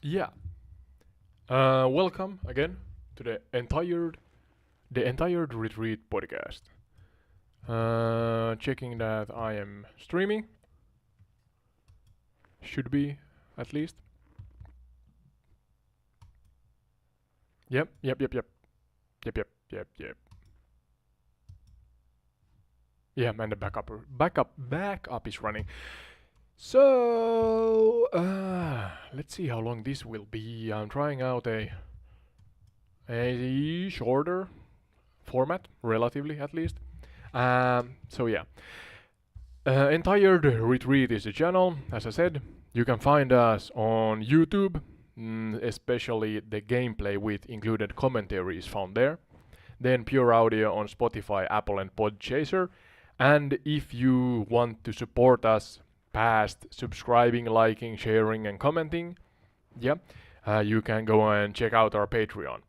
Yeah. Welcome again to the entire retreat podcast. Checking that I am streaming. Should be, at least. Yep, yep, yep, yep, yep, yep, yep, yep. Yeah, and the backup is running. So, let's see how long this will be. I'm trying out a shorter format, relatively at least. So yeah, entire retreat is the channel. As I said, you can find us on YouTube, especially the gameplay with included commentary is found there. Then pure audio on Spotify, Apple, and Podchaser. And if you want to support us past subscribing, liking, sharing, and commenting, yeah, you can go and check out our Patreon.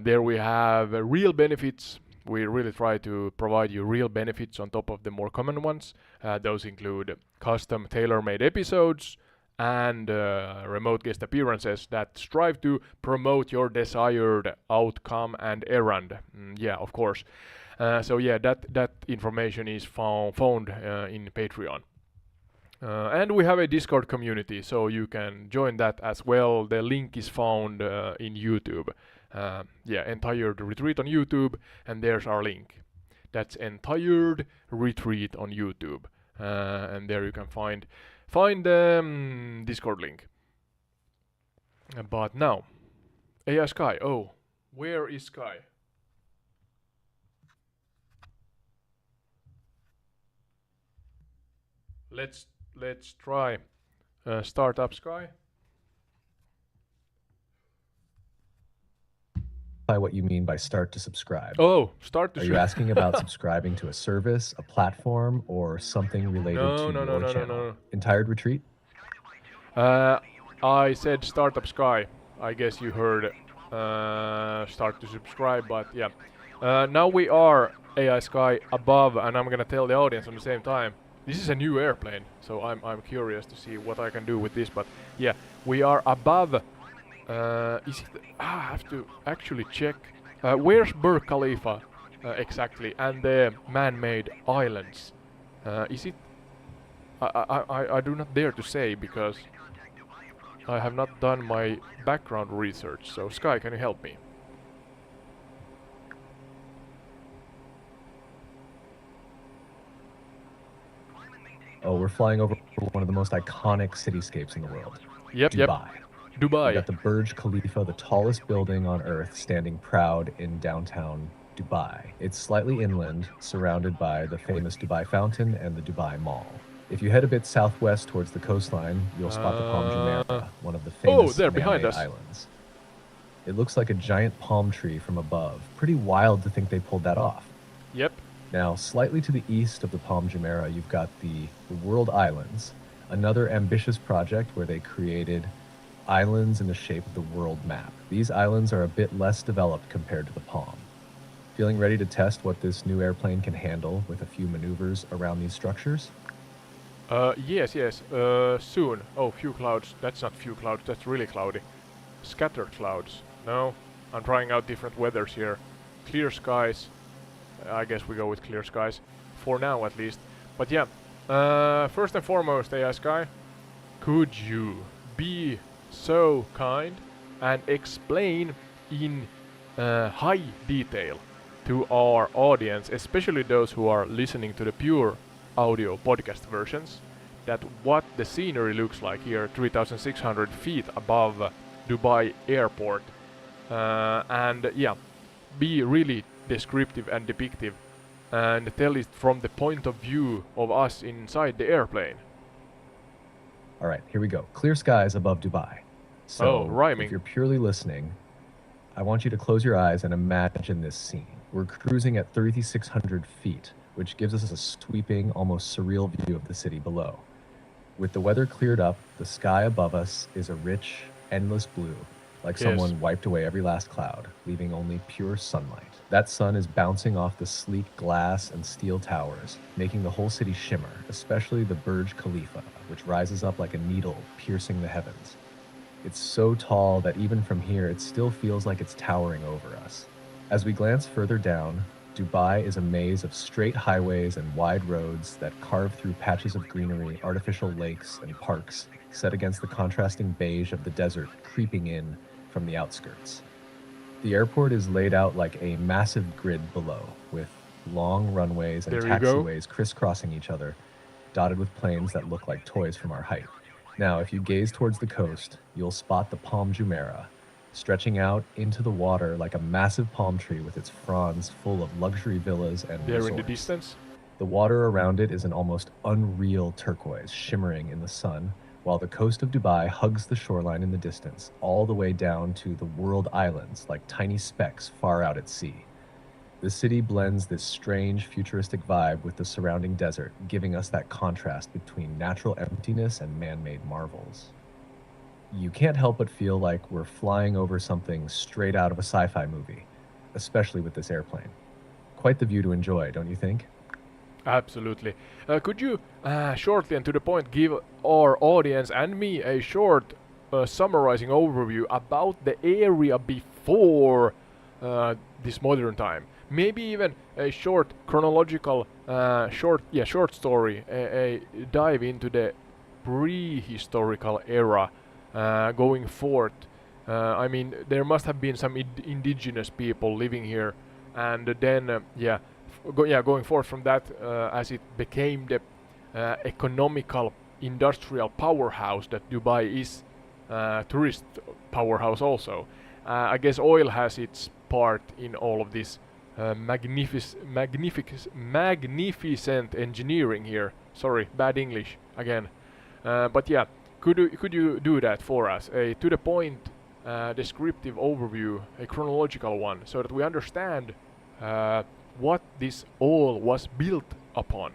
There we have real benefits. We really try to provide you real benefits on top of the more common ones. Those include custom tailor-made episodes and remote guest appearances that strive to promote your desired outcome and errand. Yeah, of course. So yeah, that information is found in Patreon. And we have a Discord community, so you can join that as well. The link is found in YouTube. Yeah, Entired Retreat on YouTube, and there's our link. That's Entired Retreat on YouTube, and there you can find the Discord link. But now, AI Sky. Oh, where is Sky? Let's try start up Sky. By what you mean by start to subscribe. Oh, start to. Are you asking about subscribing to a service, a platform, or something related to your channel? Entire retreat? I said startup Sky. I guess you heard start to subscribe, but yeah. Now we are AI Sky above, and I'm gonna tell the audience on the same time. This is a new airplane, so I'm curious to see what I can do with this. But yeah, we are above. Is it? I have to actually check. Where's Burj Khalifa exactly, and the man-made islands? Is it? I do not dare to say because I have not done my background research. So Sky, can you help me? Oh, we're flying over one of the most iconic cityscapes in the world. Yep, Dubai. Dubai. We got the Burj Khalifa, the tallest building on Earth, standing proud in downtown Dubai. It's slightly inland, surrounded by the famous Dubai Fountain and the Dubai Mall. If you head a bit southwest towards the coastline, you'll spot the Palm Jumeirah, one of the famous man-made islands. It looks like a giant palm tree from above. Pretty wild to think they pulled that off. Yep. Now, slightly to the east of the Palm Jumeirah, you've got the World Islands, another ambitious project where they created islands in the shape of the world map. These islands are a bit less developed compared to the Palm. Feeling ready to test what this new airplane can handle with a few maneuvers around these structures? Yes. Soon. Oh, few clouds. That's not few clouds. That's really cloudy. Scattered clouds. No, I'm trying out different weathers here. Clear skies. I guess we go with clear skies for now, at least. But yeah, first and foremost, AI Sky, could you be so kind and explain in high detail to our audience, especially those who are listening to the pure audio podcast versions, that what the scenery looks like here 3,600 feet above Dubai airport, and yeah, be really descriptive and depictive and tell it from the point of view of us inside the airplane. All right, here we go. Clear skies above Dubai. So, rhyming. If you're purely listening, I want you to close your eyes and imagine this scene. We're cruising at 3,600 feet, which gives us a sweeping, almost surreal view of the city below. With the weather cleared up, the sky above us is a rich, endless blue, like someone wiped away every last cloud, leaving only pure sunlight. That sun is bouncing off the sleek glass and steel towers, making the whole city shimmer, especially the Burj Khalifa, which rises up like a needle piercing the heavens. It's so tall that even from here, it still feels like it's towering over us. As we glance further down, Dubai is a maze of straight highways and wide roads that carve through patches of greenery, artificial lakes, and parks, set against the contrasting beige of the desert creeping in from the outskirts. The airport is laid out like a massive grid below, with long runways and There you go. taxiways crisscrossing each other, dotted with planes that look like toys from our height. Now, if you gaze towards the coast, you'll spot the Palm Jumeirah, stretching out into the water like a massive palm tree with its fronds full of luxury villas and There in the resorts. distance. The water around it is an almost unreal turquoise, shimmering in the sun, while the coast of Dubai hugs the shoreline in the distance, all the way down to the world islands like tiny specks far out at sea. The city blends this strange, futuristic vibe with the surrounding desert, giving us that contrast between natural emptiness and man-made marvels. You can't help but feel like we're flying over something straight out of a sci-fi movie, especially with this airplane. Quite the view to enjoy, don't you think? Absolutely. Could you shortly and to the point give our audience and me a short summarizing overview about the area before this modern time? Maybe even a short chronological, short story, a dive into the prehistorical era going forth. I mean, there must have been some indigenous people living here, and then going forth from that, as it became the economical industrial powerhouse that Dubai is, tourist powerhouse also. I guess oil has its part in all of this magnificent engineering here. Sorry, bad English again. But yeah, could you do that for us? A to the point, descriptive overview, a chronological one, so that we understand what this all was built upon.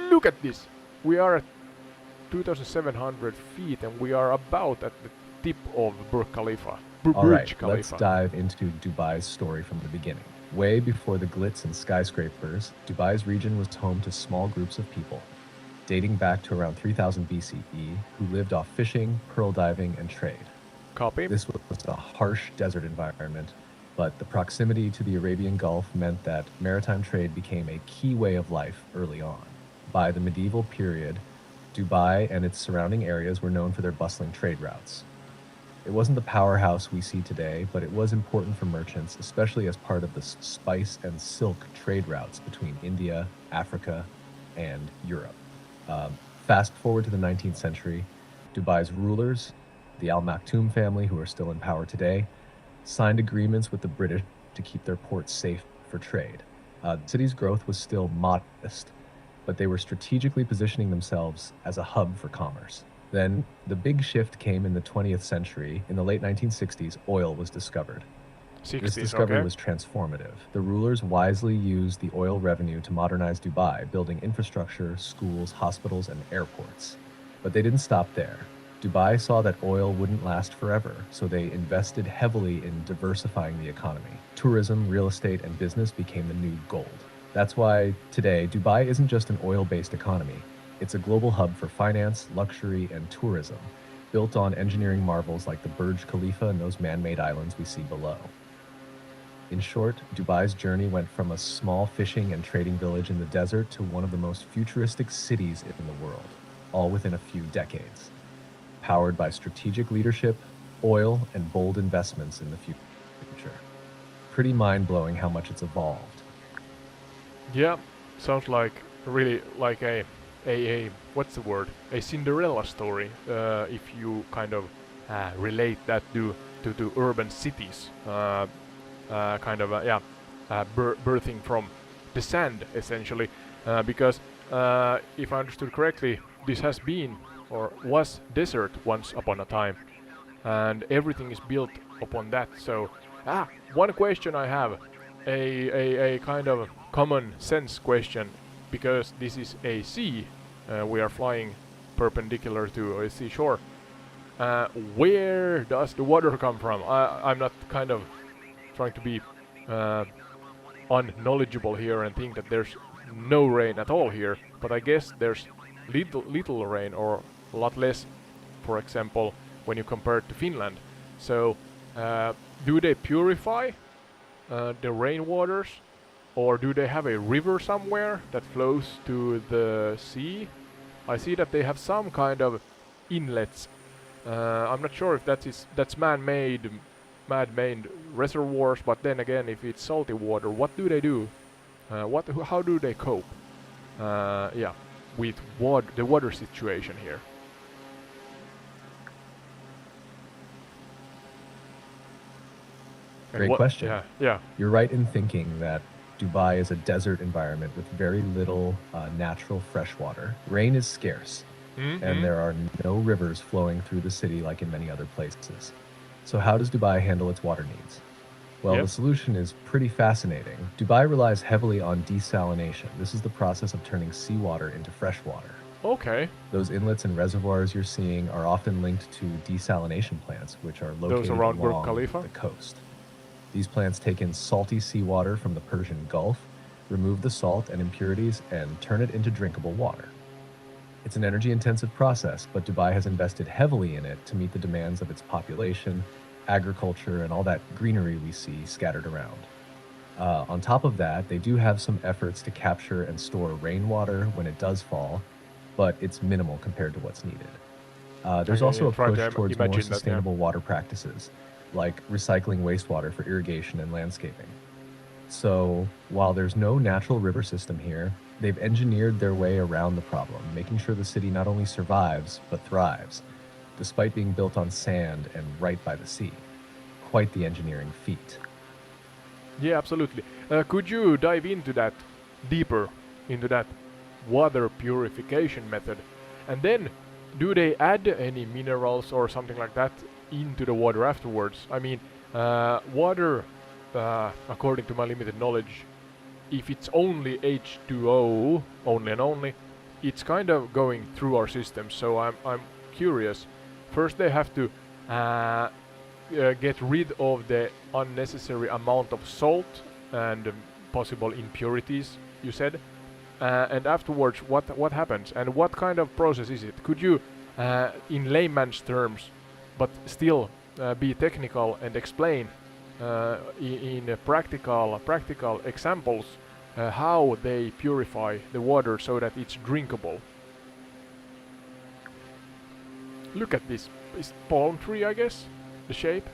Look at this! We are at 2,700 feet and we are about at the tip of Burj Khalifa. All right, Burj let's Khalifa. dive into Dubai's story from the beginning. Way before the glitz and skyscrapers, Dubai's region was home to small groups of people, dating back to around 3000 BCE, who lived off fishing, pearl diving, and trade. Copy. This was a harsh desert environment, but the proximity to the Arabian Gulf meant that maritime trade became a key way of life early on. By the medieval period, Dubai and its surrounding areas were known for their bustling trade routes. It wasn't the powerhouse we see today, but it was important for merchants, especially as part of the spice and silk trade routes between India, Africa, and Europe. Fast forward to the 19th century, Dubai's rulers, the Al Maktoum family, who are still in power today, signed agreements with the British to keep their ports safe for trade. The city's growth was still modest, but they were strategically positioning themselves as a hub for commerce. Then, the big shift came in the 20th century. In the late 1960s, oil was discovered. 60s, This discovery okay. was transformative. The rulers wisely used the oil revenue to modernize Dubai, building infrastructure, schools, hospitals, and airports. But they didn't stop there. Dubai saw that oil wouldn't last forever, so they invested heavily in diversifying the economy. Tourism, real estate, and business became the new gold. That's why today, Dubai isn't just an oil-based economy. It's a global hub for finance, luxury, and tourism, built on engineering marvels like the Burj Khalifa and those man-made islands we see below. In short, Dubai's journey went from a small fishing and trading village in the desert to one of the most futuristic cities in the world, all within a few decades, powered by strategic leadership, oil, and bold investments in the future. Pretty mind-blowing how much it's evolved. Yeah, sounds like really like a what's the word? A Cinderella story. If you kind of relate that to urban cities, birthing from the sand essentially, because if I understood correctly, this has been or was desert once upon a time, and everything is built upon that. So, one question I have, a kind of common sense question, because this is a sea, we are flying perpendicular to a seashore. Where does the water come from? I'm not kind of trying to be unknowledgeable here and think that there's no rain at all here, but I guess there's little rain or a lot less for example, when you compare it to Finland. So, do they purify the rainwaters, or do they have a river somewhere that flows to the sea? I see that they have some kind of inlets. I'm not sure if that's man-made reservoirs, but then again, if it's salty water, what do they do? How do they cope? Yeah, with the water situation here. Great question. Yeah. You're right in thinking that Dubai is a desert environment with very little natural fresh water. Rain is scarce, and there are no rivers flowing through the city like in many other places. So how does Dubai handle its water needs? Well, the solution is pretty fascinating. Dubai relies heavily on desalination. This is the process of turning seawater into fresh water. Okay. Those inlets and reservoirs you're seeing are often linked to desalination plants, which are located around Burj along Khalifa? the coast. These plants take in salty seawater from the Persian Gulf, remove the salt and impurities, and turn it into drinkable water. It's an energy-intensive process, but Dubai has invested heavily in it to meet the demands of its population, agriculture, and all that greenery we see scattered around. On top of that, they do have some efforts to capture and store rainwater when it does fall, but it's minimal compared to what's needed. There's also a push towards more sustainable water practices, like recycling wastewater for irrigation and landscaping. So while there's no natural river system here, they've engineered their way around the problem, making sure the city not only survives, but thrives, despite being built on sand and right by the sea. Quite the engineering feat. Yeah, absolutely. Could you dive into that deeper, into that water purification method? And then, do they add any minerals or something like that into the water afterwards? I mean, water, according to my limited knowledge, if it's only H2O, only and only, it's kind of going through our system. So I'm curious. First, they have to get rid of the unnecessary amount of salt and possible impurities, you said. And afterwards, what happens? And what kind of process is it? Could you, in layman's terms, but still be technical and explain in practical examples how they purify the water so that it's drinkable? Look at this palm tree, I guess, the shape.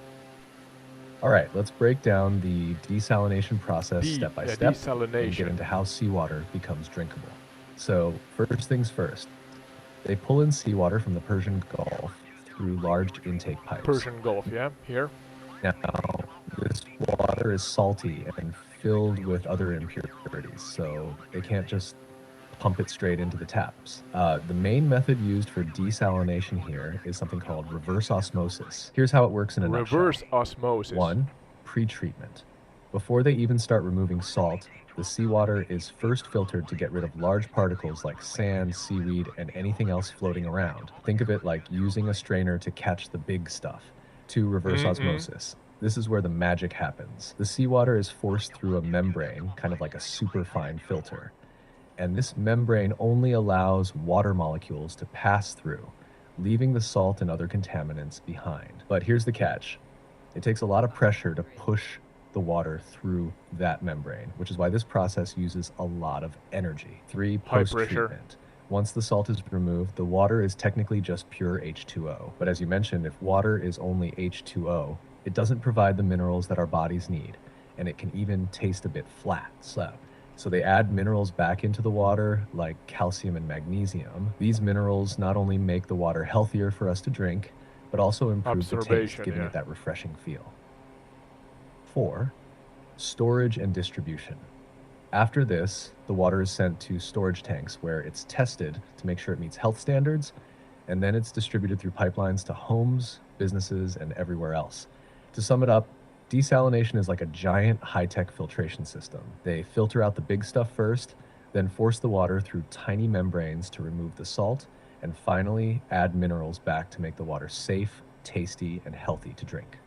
All right, let's break down the desalination process step by step and get into how seawater becomes drinkable. So first things first, they pull in seawater from the Persian Gulf through large intake pipes. Persian Gulf, yeah, here. Now, this water is salty and filled with other impurities, so they can't just pump it straight into the taps. The main method used for desalination here is something called reverse osmosis. Here's how it works in a nutshell. Reverse osmosis. 1. Pre-treatment. Before they even start removing salt, the seawater is first filtered to get rid of large particles like sand, seaweed, and anything else floating around. Think of it like using a strainer to catch the big stuff. 2. Reverse osmosis. This is where the magic happens. The seawater is forced through a membrane, kind of like a superfine filter. And this membrane only allows water molecules to pass through, leaving the salt and other contaminants behind. But here's the catch. It takes a lot of pressure to push the water through that membrane, which is why this process uses a lot of energy. 3. Post-treatment. Once the salt is removed, the water is technically just pure H2O. But as you mentioned, if water is only H2O, it doesn't provide the minerals that our bodies need, and it can even taste a bit flat. So they add minerals back into the water, like calcium and magnesium. These minerals not only make the water healthier for us to drink, but also improve the taste, giving it that refreshing feel. 4. Storage and distribution. After this, the water is sent to storage tanks where it's tested to make sure it meets health standards, and then it's distributed through pipelines to homes, businesses, and everywhere else. To sum it up, desalination is like a giant high-tech filtration system. They filter out the big stuff first, then force the water through tiny membranes to remove the salt, and finally add minerals back to make the water safe, tasty, and healthy to drink.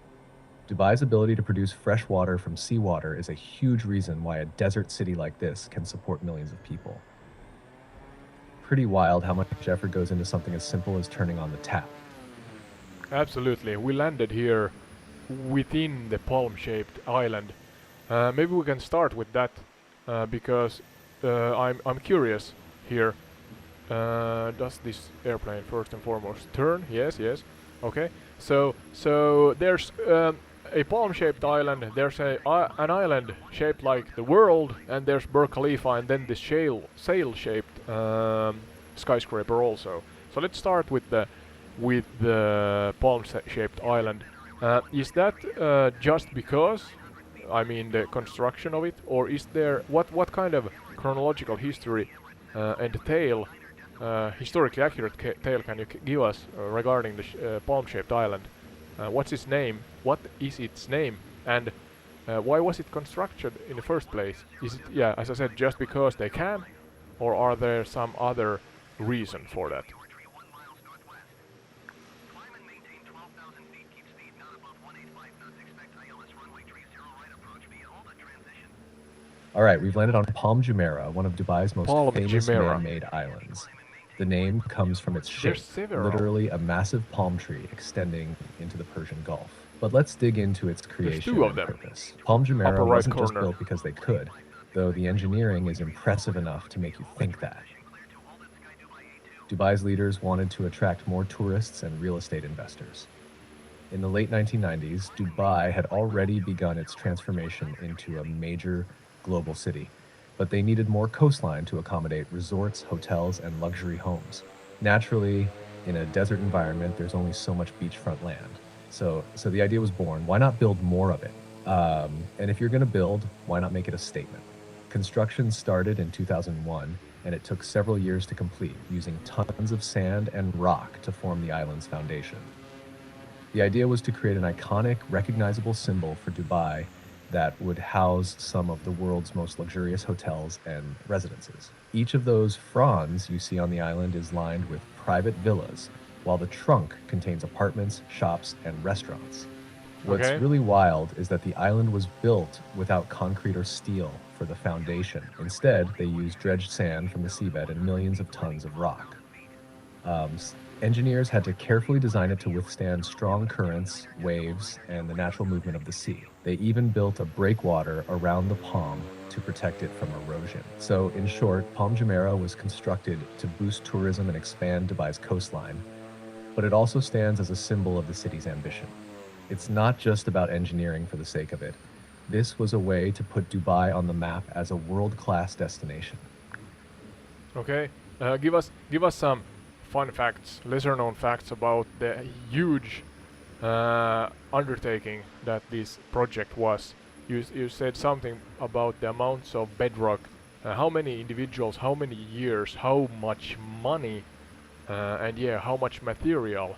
Dubai's ability to produce fresh water from seawater is a huge reason why a desert city like this can support millions of people. Pretty wild how much effort goes into something as simple as turning on the tap. Absolutely. We landed here within the palm-shaped island. Maybe we can start with that because I'm curious here. Does this airplane first and foremost turn? Yes, yes. Okay. So there's a palm-shaped island. There's an island shaped like the world, and there's Burj Khalifa, and then this sail-shaped skyscraper also. So let's start with the palm-shaped island. Is that just because? I mean the construction of it, or is there what kind of chronological history and tale, historically accurate tale can you give us regarding the palm-shaped island? What's its name? What is its name? And why was it constructed in the first place? Is it, yeah, as I said, just because they can, or are there some other reason for that? All right, we've landed on Palm Jumeirah, one of Dubai's most Palm famous Jumeirah. man-made islands. The name comes from its shape, There's several. literally a massive palm tree extending into the Persian Gulf. But let's dig into its creation two of and them. purpose. Palm Jumeirah Upper right wasn't just corner. built because they could, though the engineering is impressive enough to make you think that. Dubai's leaders wanted to attract more tourists and real estate investors. In the late 1990s, Dubai had already begun its transformation into a major global city, but they needed more coastline to accommodate resorts, hotels, and luxury homes. Naturally, in a desert environment, there's only so much beachfront land. So the idea was born, why not build more of it? And if you're gonna build, why not make it a statement? Construction started in 2001, and it took several years to complete, using tons of sand and rock to form the island's foundation. The idea was to create an iconic, recognizable symbol for Dubai that would house some of the world's most luxurious hotels and residences. Each of those fronds you see on the island is lined with private villas, while the trunk contains apartments, shops, and restaurants. What's Okay. really wild is that the island was built without concrete or steel for the foundation. Instead, they used dredged sand from the seabed and millions of tons of rock. Engineers had to carefully design it to withstand strong currents, waves, and the natural movement of the sea. They even built a breakwater around the palm to protect it from erosion. So, in short, Palm Jumeirah was constructed to boost tourism and expand Dubai's coastline, but it also stands as a symbol of the city's ambition. It's not just about engineering for the sake of it. This was a way to put Dubai on the map as a world-class destination. Okay. Give us some fun facts, lesser known facts about the huge undertaking that this project was. You said something about the amounts of bedrock, how many individuals, how many years, how much money, and yeah, how much material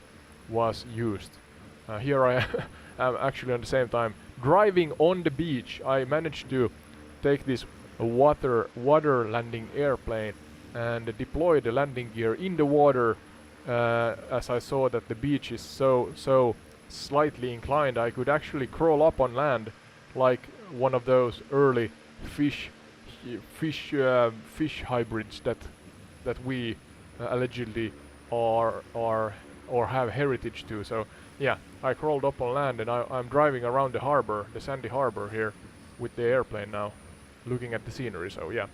was used. Here I am actually on the same time driving on the beach. I managed to take this water landing airplane and deploy the landing gear in the water. As I saw that the beach is so slightly inclined, I could actually crawl up on land like one of those early fish hybrids that we allegedly are or have heritage to. So yeah, I crawled up on land and I'm driving around the harbor, the sandy harbor here with the airplane now, looking at the scenery. So yeah.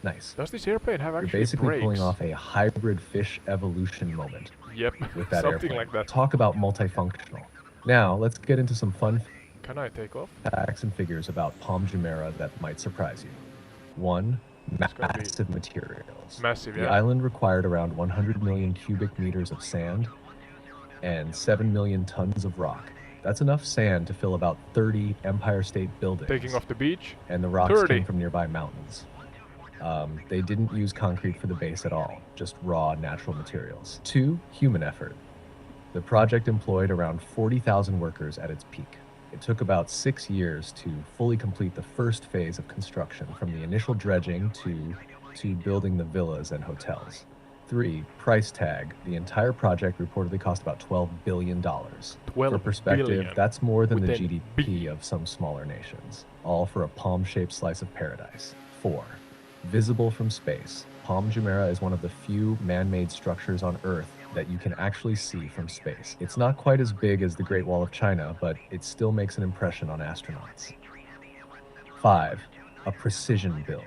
Nice. Does this airplane have You're actually basically brakes? pulling off a hybrid fish evolution moment Yep, with that something airplane. like that. Talk about multifunctional. Now, let's get into some fun Can I take off? facts and figures about Palm Jumeirah that might surprise you. One, It's gonna be massive materials. massive, The yeah. island required around 100 million cubic meters of sand and 7 million tons of rock. That's enough sand to fill about 30 Empire State Buildings. Taking off the beach. And the rocks 30. came from nearby mountains. They didn't use concrete for the base at all, just raw natural materials. 2, human effort. The project employed around 40,000 workers at its peak. It took about 6 years to fully complete the first phase of construction, from the initial dredging to building the villas and hotels. 3. Price tag. The entire project reportedly cost about $12 billion. 12 For perspective, billion that's more than the with an GDP B. of some smaller nations, all for a palm-shaped slice of paradise. 4. Visible from space. Palm Jumeirah is one of the few man-made structures on Earth that you can actually see from space. It's not quite as big as the Great Wall of China, but it still makes an impression on astronauts. 5. A precision build.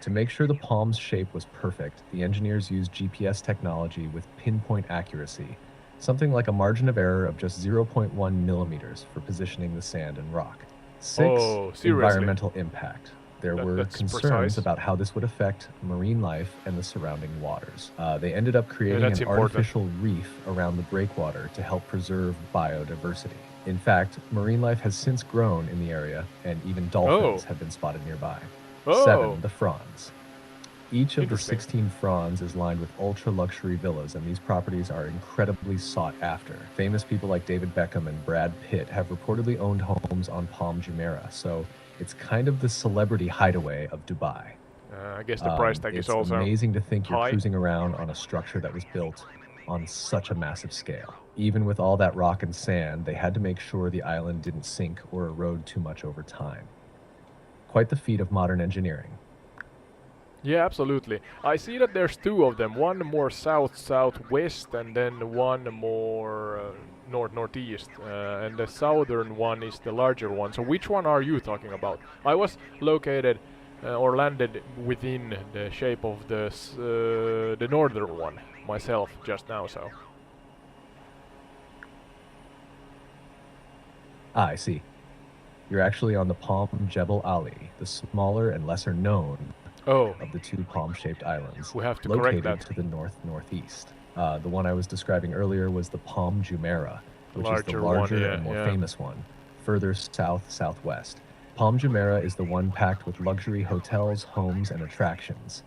To make sure the palm's shape was perfect, the engineers used GPS technology with pinpoint accuracy, something like a margin of error of just 0.1 millimeters for positioning the sand and rock. 6. Oh, seriously? Environmental impact. There were That's concerns precise. about how this would affect marine life and the surrounding waters. They ended up creating that's an important. artificial reef around the breakwater to help preserve biodiversity. In fact, marine life has since grown in the area, and even dolphins have been spotted nearby. Oh. 7. The fronds. Each of the Interesting. 16 fronds is lined with ultra-luxury villas, and these properties are incredibly sought after. Famous people like David Beckham and Brad Pitt have reportedly owned homes on Palm Jumeirah, so it's kind of the celebrity hideaway of Dubai. I guess the price tag is also It's amazing to think you're high. cruising around on a structure that was built on such a massive scale. Even with all that rock and sand, they had to make sure the island didn't sink or erode too much over time. Quite the feat of modern engineering. Yeah, absolutely. I see that there's two of them. One more south-southwest, and then one more north-northeast. And the southern one is the larger one. So which one are you talking about? I was located or landed within the shape of the northern one myself just now. So I see. You're actually on the Palm Jebel Ali, the smaller and lesser known oh, of the two palm-shaped islands, we have to correct located that. to the north-northeast. The one I was describing earlier was the Palm Jumeirah, which is the Larger one, larger yeah, and more yeah. famous one, further south-southwest. Palm Jumeirah is the one packed with luxury hotels, homes, and attractions,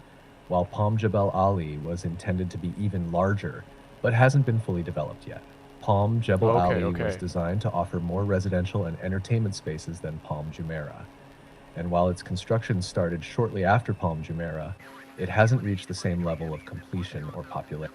while Palm Jebel Ali was intended to be even larger, but hasn't been fully developed yet. Palm Jebel Ali was designed to offer more residential and entertainment spaces than Palm Jumeirah. And while its construction started shortly after Palm Jumeirah, it hasn't reached the same level of completion or popularity.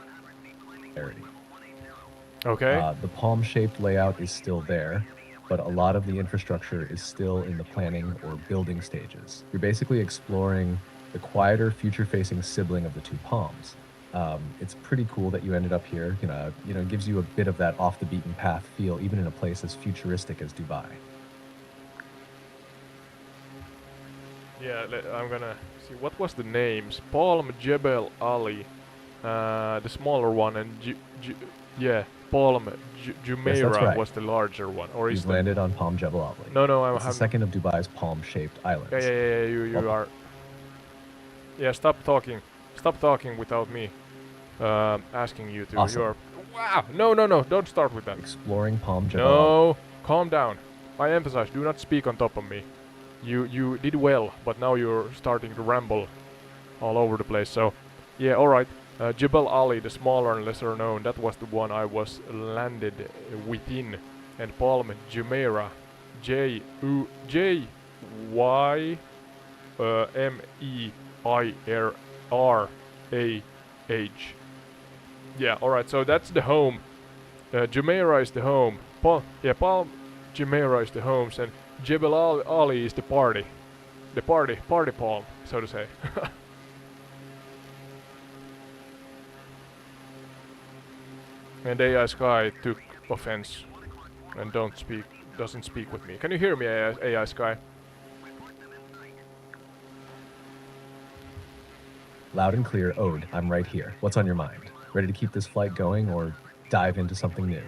Okay. The palm-shaped layout is still there, but a lot of the infrastructure is still in the planning or building stages. You're basically exploring the quieter, future-facing sibling of the two palms. It's pretty cool that you ended up here. It gives you a bit of that off-the-beaten-path feel, even in a place as futuristic as Dubai. Yeah, I'm gonna see. What was the names? Palm Jebel Ali, the smaller one, and Palm Jumeirah right. was the larger one. Or is You've landed on Palm Jebel Ali. No, I It's the haven't. second of Dubai's palm-shaped islands. Yeah. You are. Yeah, stop talking. Stop talking without me asking you to. Awesome. You're. Wow. No. Don't start with that. Exploring Palm Jebel Ali. No. Calm down. I emphasize. Do not speak on top of me. You did well, but now you're starting to ramble all over the place. So, yeah, all right. Jebel Ali, the smaller and lesser known, that was the one I was landed within. And Palm Jumeirah, Juymeirah. Yeah, all right. So that's the home. Jumeirah is the home. Palm Jumeirah is the homes, and Jebel Ali is the party. The party palm, so to say. And AI Sky took offense and doesn't speak with me. Can you hear me, AI Sky? Loud and clear, Ode, I'm right here. What's on your mind? Ready to keep this flight going or dive into something new?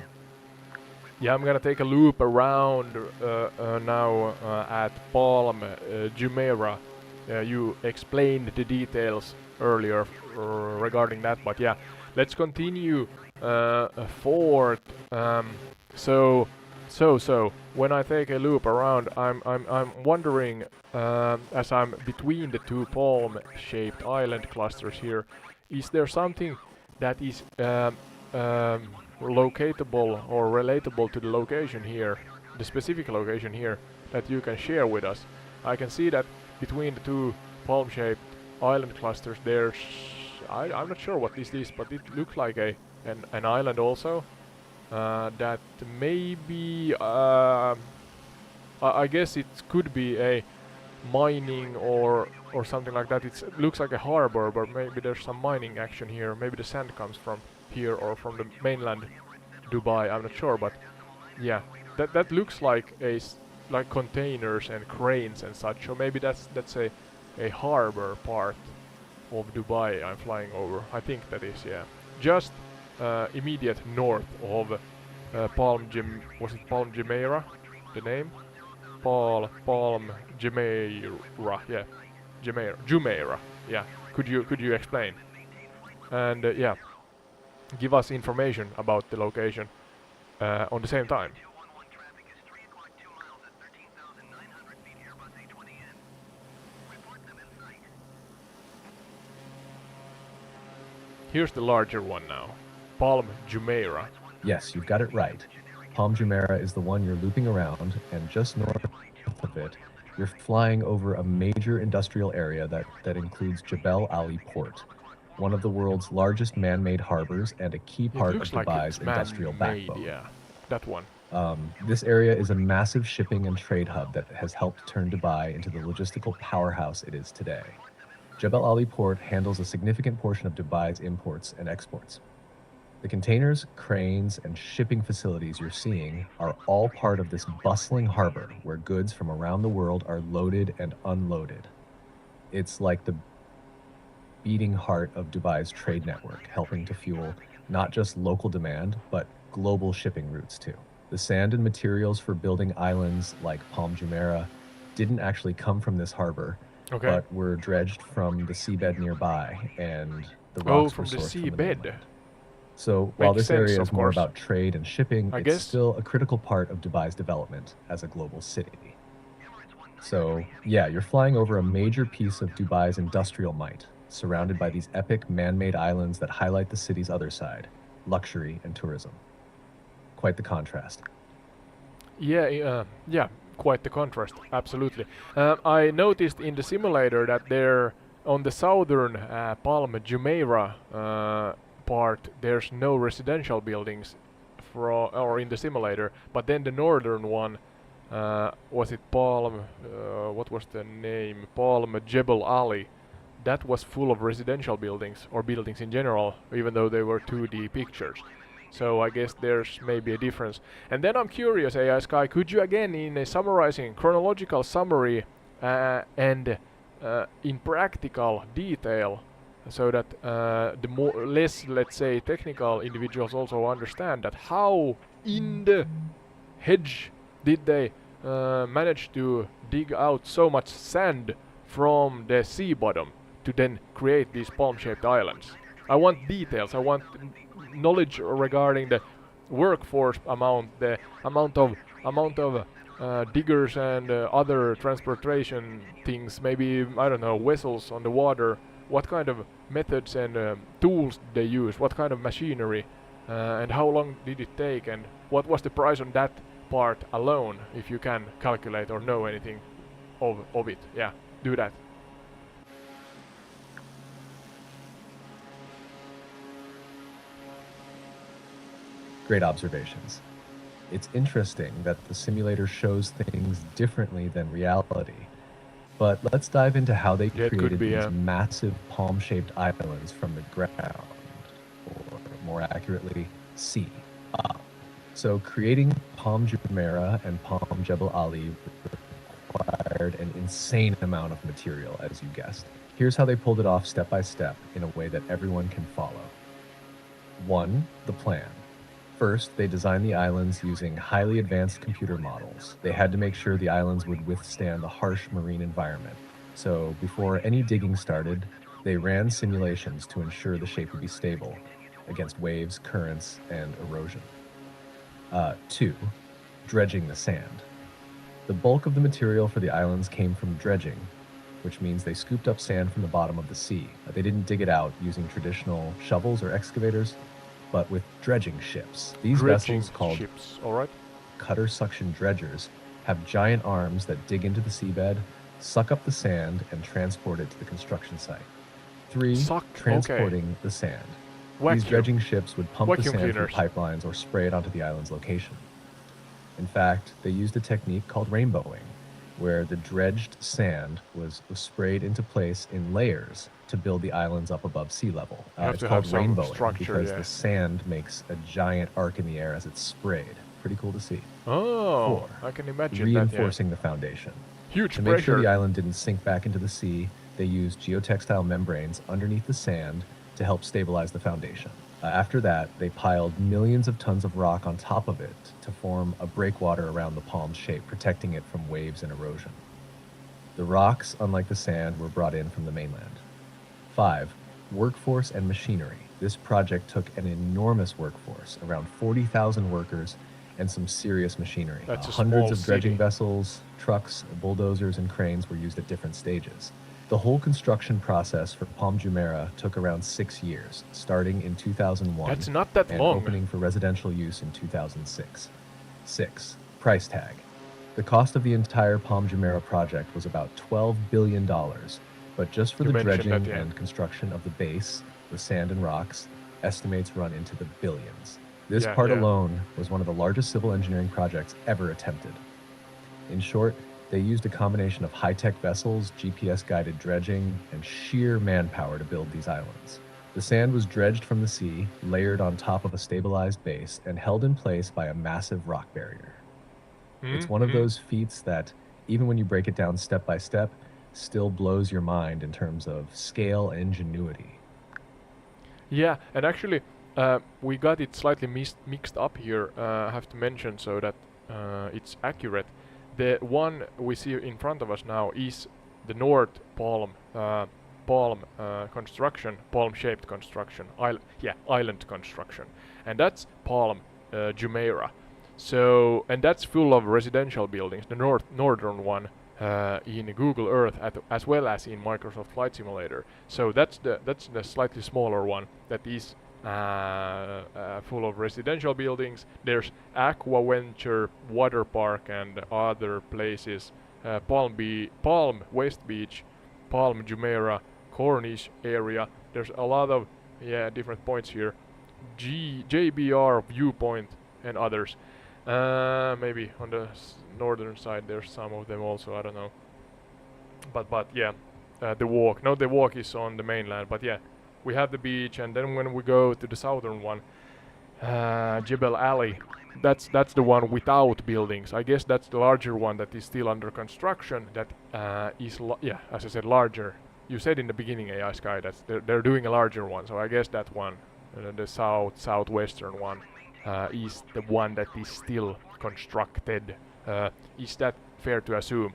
Yeah, I'm gonna take a loop around now at Palm Jumeirah. You explained the details earlier regarding that, but yeah, let's continue forward. So when I take a loop around, I'm wondering, as I'm between the two palm-shaped island clusters here, is there something that is locatable or relatable to the location here, the specific location here, that you can share with us? I can see that between the two palm-shaped island clusters there's, I'm not sure what this is, but it looks like an island also. That maybe I guess it could be a mining or something like that. It looks like a harbor, but maybe there's some mining action here. Maybe the sand comes from here or from the mainland Dubai. I'm not sure, but yeah, that looks like like containers and cranes and such. So maybe that's a harbor part of Dubai I'm flying over. I think that is, yeah, just immediate north of was it Palm Jumeirah, the name? Palm Jumeirah, yeah, Jumeirah, yeah. Could you explain? And yeah, give us information about the location on the same time. Here's the larger one now, Palm Jumeirah. Yes, you've got it right. Palm Jumeirah is the one you're looping around, and just north of it, you're flying over a major industrial area that includes Jebel Ali Port, one of the world's largest man-made harbors and a key part of Dubai's industrial backbone. Yeah, that one. This area is a massive shipping and trade hub that has helped turn Dubai into the logistical powerhouse it is today. Jebel Ali Port handles a significant portion of Dubai's imports and exports. The containers, cranes, and shipping facilities you're seeing are all part of this bustling harbor where goods from around the world are loaded and unloaded. It's like the beating heart of Dubai's trade network, helping to fuel not just local demand, but global shipping routes too. The sand and materials for building islands like Palm Jumeirah didn't actually come from this harbor, but were dredged from the seabed nearby, and the rocks were sourced from the mainland. So while this area is more about trade and shipping, it's still a critical part of Dubai's development as a global city. So yeah, you're flying over a major piece of Dubai's industrial might, surrounded by these epic man-made islands that highlight the city's other side, luxury and tourism. Quite the contrast. Yeah, quite the contrast, absolutely. I noticed in the simulator that there, on the southern Palm Jumeirah part, there's no residential buildings or in the simulator, but then the northern one, was it Palm, what was the name, Palm Jebel Ali, that was full of residential buildings, or buildings in general, even though they were 2D pictures. So I guess there's maybe a difference. And then I'm curious, AI Sky, could you again, in a summarizing chronological summary and in practical detail, so that the less, let's say, technical individuals also understand that how in the hedge did they manage to dig out so much sand from the sea bottom to then create these palm-shaped islands? I want details. I want knowledge regarding the workforce amount, the amount of diggers and other transportation things. Maybe, I don't know, vessels on the water. What kind of methods and tools they use? What kind of machinery? And how long did it take? And what was the price on that part alone? If you can calculate or know anything of it, yeah, do that. Great observations. It's interesting that the simulator shows things differently than reality. But let's dive into how they created these massive palm-shaped islands from the ground, or more accurately, sea up. So creating Palm Jumeirah and Palm Jebel Ali required an insane amount of material, as you guessed. Here's how they pulled it off step by step in a way that everyone can follow. 1. The plan. First, they designed the islands using highly advanced computer models. They had to make sure the islands would withstand the harsh marine environment. So before any digging started, they ran simulations to ensure the shape would be stable against waves, currents, and erosion. 2. Dredging the sand. The bulk of the material for the islands came from dredging, which means they scooped up sand from the bottom of the sea. They didn't dig it out using traditional shovels or excavators, but with dredging ships. These vessels, called cutter suction dredgers, have giant arms that dig into the seabed, suck up the sand, and transport it to the construction site. 3. Suck. Transporting the sand. Vacuum. These dredging ships would pump the Vacuum sand through cleaners. pipelines or spray it onto the island's location. In fact, they used a technique called rainbowing, where the dredged sand was sprayed into place in layers to build the islands up above sea level. have It's to called have some rainbowing structure, because yeah. the sand makes a giant arc in the air as it's sprayed. Pretty cool to see. Oh, 4. I can imagine Reinforcing the foundation. that. Yeah. Huge To make sure the pressure. island didn't sink back into the sea, they used geotextile membranes underneath the sand to help stabilize the foundation. After that, they piled millions of tons of rock on top of it to form a breakwater around the palm's shape, protecting it from waves and erosion. The rocks, unlike the sand, were brought in from the mainland. 5. Workforce and machinery. This project took an enormous workforce, around 40,000 workers, and some serious machinery. That's a Hundreds small of dredging city. vessels, trucks, bulldozers, and cranes were used at different stages. The whole construction process for Palm Jumeirah took around 6 years, starting in 2001 That's not that and long. opening for residential use in 2006. 6. Price tag. The cost of the entire Palm Jumeirah project was about $12 billion, but just for You the mentioned dredging that, yeah. and construction of the base, the sand and rocks, estimates run into the billions. This Yeah, part yeah. alone was one of the largest civil engineering projects ever attempted. In short, they used a combination of high-tech vessels, GPS-guided dredging, and sheer manpower to build these islands. The sand was dredged from the sea, layered on top of a stabilized base, and held in place by a massive rock barrier. It's one of Mhm. those feats that, even when you break it down step by step, still blows your mind in terms of scale and ingenuity. Yeah, and actually, we got it slightly mixed up here. I have to mention so that it's accurate. The one we see in front of us now is the North Palm construction, palm-shaped construction, island construction, and that's Palm Jumeirah. So, and that's full of residential buildings. The northern one in Google Earth as well as in Microsoft Flight Simulator. So that's the slightly smaller one that is full of residential buildings. There's Aquaventure Water Park and other places. Palm West Beach, Palm Jumeirah, Corniche area. There's a lot of different points here. JBR Viewpoint and others. Maybe on the northern side there's some of them also, I don't know. But yeah, the walk is on the mainland, but yeah, we have the beach, and then when we go to the southern one, Jebel Ali, that's the one without buildings. I guess that's the larger one that is still under construction, that is as I said, larger. You said in the beginning, AI Sky, that they're doing a larger one, so I guess that one, the southwestern one, is the one that is still constructed. Is that fair to assume?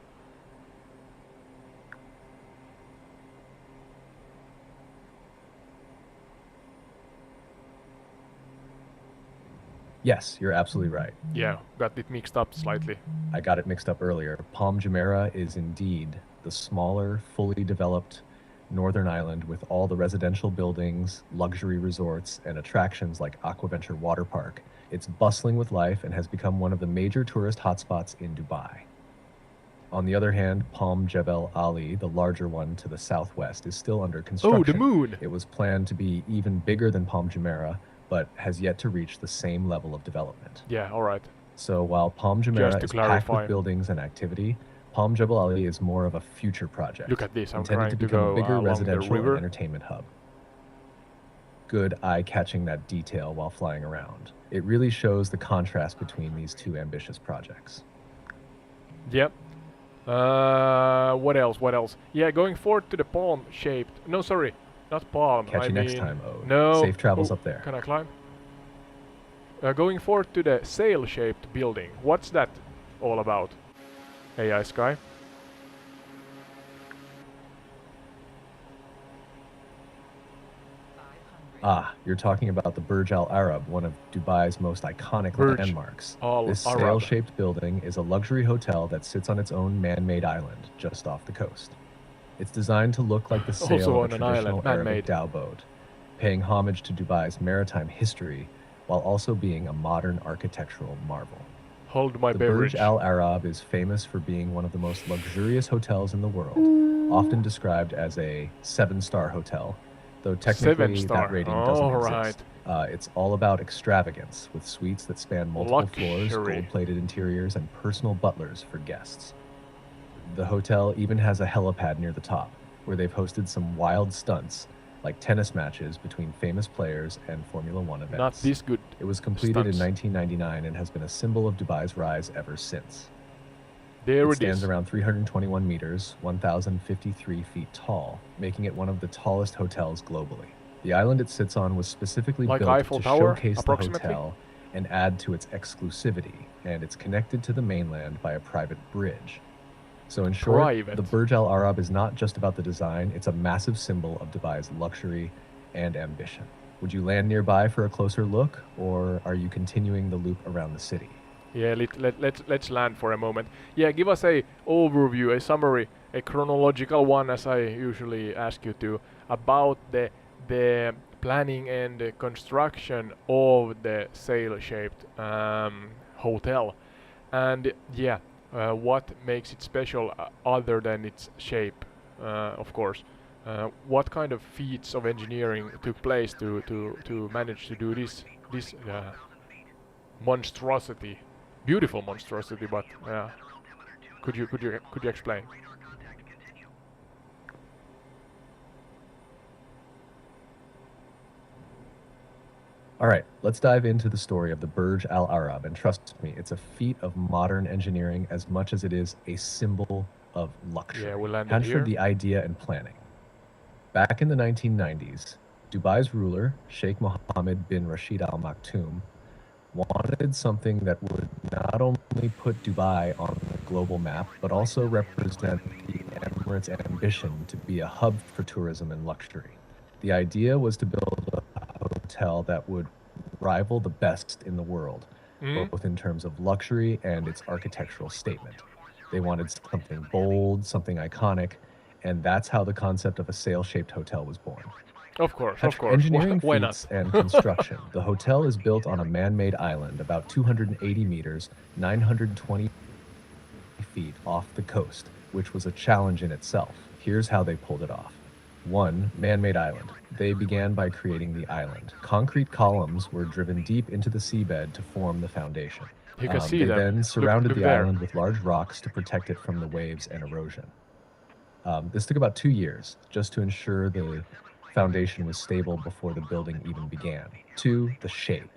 Yes, you're absolutely right. Yeah, got it mixed up slightly. I got it mixed up earlier. Palm Jumeirah is indeed the smaller, fully developed northern island with all the residential buildings, luxury resorts, and attractions like Aquaventure Water Park. It's bustling with life and has become one of the major tourist hotspots in Dubai. On the other hand, Palm Jebel Ali, the larger one to the southwest, is still under construction. Oh, the moon! It was planned to be even bigger than Palm Jumeirah, but has yet to reach the same level of development. Yeah, alright. So while Palm Just Jumeirah to is packed clarify. with buildings and activity, Palm Jebel Ali is more of a future project. Look at this, I'm intended trying to to become go a bigger along the residential and river. entertainment hub. Good eye-catching that detail while flying around. It really shows the contrast between these two ambitious projects. Yep. What else? Yeah, going forward to the palm-shaped... No, sorry, not palm. Catch I you next mean- time, Ode. No. Safe travels Oh, up there. Can I climb? Going forward to the sail-shaped building. What's that all about? AI Sky? Ah, you're talking about the Burj Al Arab, one of Dubai's most iconic Burj landmarks. Al This Arab. sail-shaped building is a luxury hotel that sits on its own man-made island just off the coast. It's designed to look like the sail Also of a on an island, traditional Arabic man-made. dhow boat, paying homage to Dubai's maritime history while also being a modern architectural marvel. Hold my The beverage. Burj Al Arab is famous for being one of the most luxurious hotels in the world, often described as a 7-star hotel, though technically Star. that rating doesn't All exist. It's all about extravagance, with suites that span multiple floors, Luxury. gold-plated interiors, and personal butlers for guests. The hotel even has a helipad near the top, where they've hosted some wild stunts, like tennis matches between famous players and Formula One events. Not this good. It was completed stunts. in 1999 and has been a symbol of Dubai's rise ever since. There It it stands is. around 321 meters, 1,053 feet tall, making it one of the tallest hotels globally. The island it sits on was specifically Like built Eiffel to Tower, showcase the approximately? hotel and add to its exclusivity, and it's connected to the mainland by a private bridge. So in short, Private. the Burj Al Arab is not just about the design, it's a massive symbol of Dubai's luxury and ambition. Would you land nearby for a closer look, or are you continuing the loop around the city? Yeah, let's land for a moment. Yeah, give us a overview, a summary, a chronological one, as I usually ask you to, about the planning and the construction of the sail-shaped hotel, and yeah, what makes it special other than its shape, of course. What kind of feats of engineering took place to manage to do this monstrosity? Beautiful monstrosity, but could you explain? All right, let's dive into the story of the Burj Al Arab, and trust me, it's a feat of modern engineering as much as it is a symbol of luxury. Yeah, we landed Hatched here. the idea and planning. Back in the 1990s, Dubai's ruler, Sheikh Mohammed bin Rashid Al Maktoum, wanted something that would not only put Dubai on the global map, but also represent the Emirates' ambition to be a hub for tourism and luxury. The idea was to build a hotel that would rival the best in the world, both in terms of luxury and its architectural statement. They wanted something bold, something iconic, and that's how the concept of a sail-shaped hotel was born. Of course. Engineering Why not? feats and construction. The hotel is built on a man-made island about 280 meters, 920 feet off the coast, which was a challenge in itself. Here's how they pulled it off. 1. Man-made island. They began by creating the island. Concrete columns were driven deep into the seabed to form the foundation. You can see they them. then surrounded Look the there. island with large rocks to protect it from the waves and erosion. This took about 2 years, just to ensure the foundation was stable before the building even began. 2. The shape.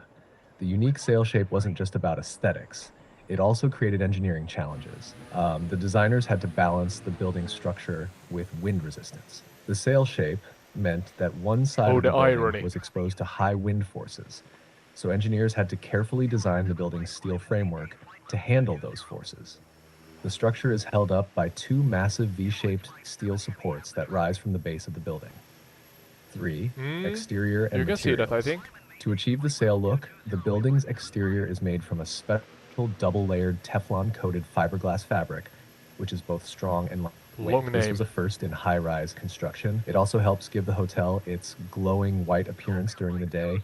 The unique sail shape wasn't just about aesthetics. It also created engineering challenges. The designers had to balance the building structure with wind resistance. The sail shape meant that one side of the building irony. was exposed to high wind forces. So engineers had to carefully design the building's steel framework to handle those forces. The structure is held up by 2 massive V-shaped steel supports that rise from the base of the building. 3. Exterior and You can see that, I materials. think. To achieve the sail look, the building's exterior is made from a special double-layered Teflon-coated fiberglass fabric, which is both strong and lightweight. Long This name. was a first in high-rise construction. It also helps give the hotel its glowing white appearance during the day,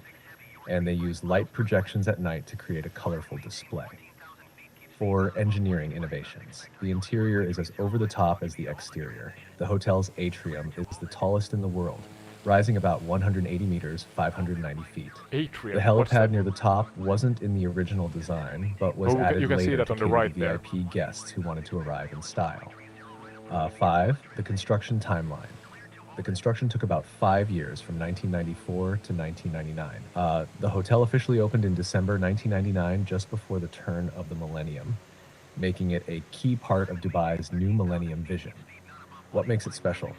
and they use light projections at night to create a colorful display. 4. Engineering innovations. The interior is as over-the-top as the exterior. The hotel's atrium is the tallest in the world, rising about 180 meters, 590 feet. Atrium. The What's that? helipad near the top wasn't in the original design, but was Oh, added you can see later that to on the cater right to there. VIP guests who wanted to arrive in style. 5. The construction timeline. The construction took about 5 years, from 1994 to 1999. The hotel officially opened in December 1999, just before the turn of the millennium, making it a key part of Dubai's new millennium vision. What makes it special?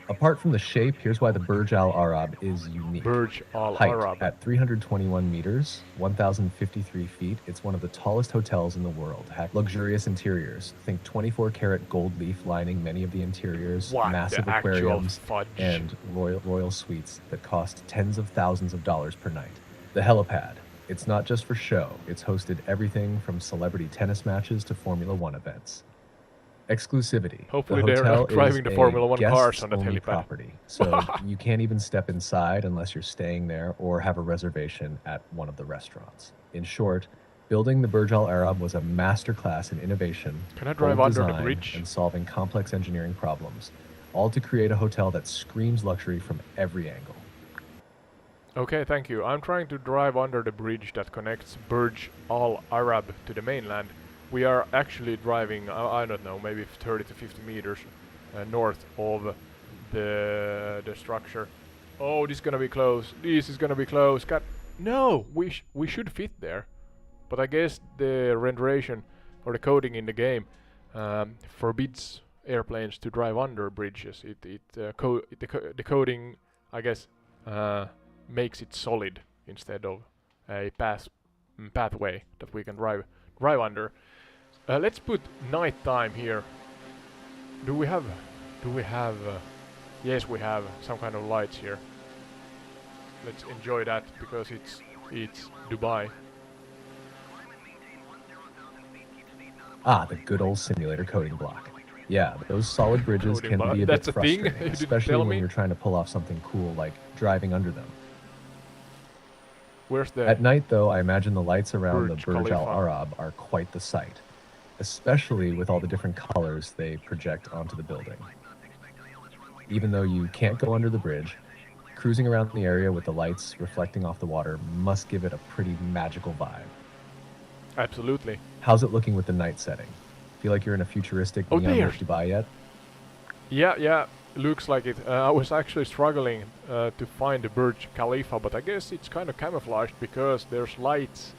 Apart from the shape, here's why the Burj Al Arab is unique. Burj Al Height Arab. at 321 meters, 1,053 feet. It's one of the tallest hotels in the world. Luxurious interiors. Think 24-karat gold leaf lining many of the interiors, What massive the actual aquariums, fudge? and royal suites that cost tens of thousands of dollars per night. The helipad. It's not just for show. It's hosted everything from celebrity tennis matches to Formula One events. Exclusivity. Hopefully the they're hotel not driving is the Formula a One cars on that guests-only helipad. property, so you can't even step inside unless you're staying there or have a reservation at one of the restaurants. In short, building the Burj Al Arab was a masterclass in innovation, Can I drive bold under the design, bridge? and solving complex engineering problems, all to create a hotel that screams luxury from every angle. Okay, thank you. I'm trying to drive under the bridge that connects Burj Al Arab to the mainland. We are actually driving, I don't know, maybe 30 to 50 meters north of the structure. Oh, this is gonna be close. This is gonna be close. God, no, we should fit there, but I guess the renderation or the coding in the game forbids airplanes to drive under bridges. The coding, I guess, makes it solid instead of a pathway that we can drive under. Let's put nighttime here. Do we have? Yes, we have some kind of lights here. Let's enjoy that because it's Dubai. Ah, the good old simulator coding block. Yeah, those solid bridges Coding can block. be a That's bit a thing? frustrating, You didn't especially tell when me? you're trying to pull off something cool like driving under them. Where's the? At night, though, I imagine the lights around Burj the Burj Al Khalifa. Arab are quite the sight, especially with all the different colors they project onto the building. Even though you can't go under the bridge, cruising around the area with the lights reflecting off the water must give it a pretty magical vibe. Absolutely. How's it looking with the night setting? Feel like you're in a futuristic neon-lit Dubai yet? Yeah, looks like it. I was actually struggling to find the Burj Khalifa, but I guess it's kind of camouflaged because there's lights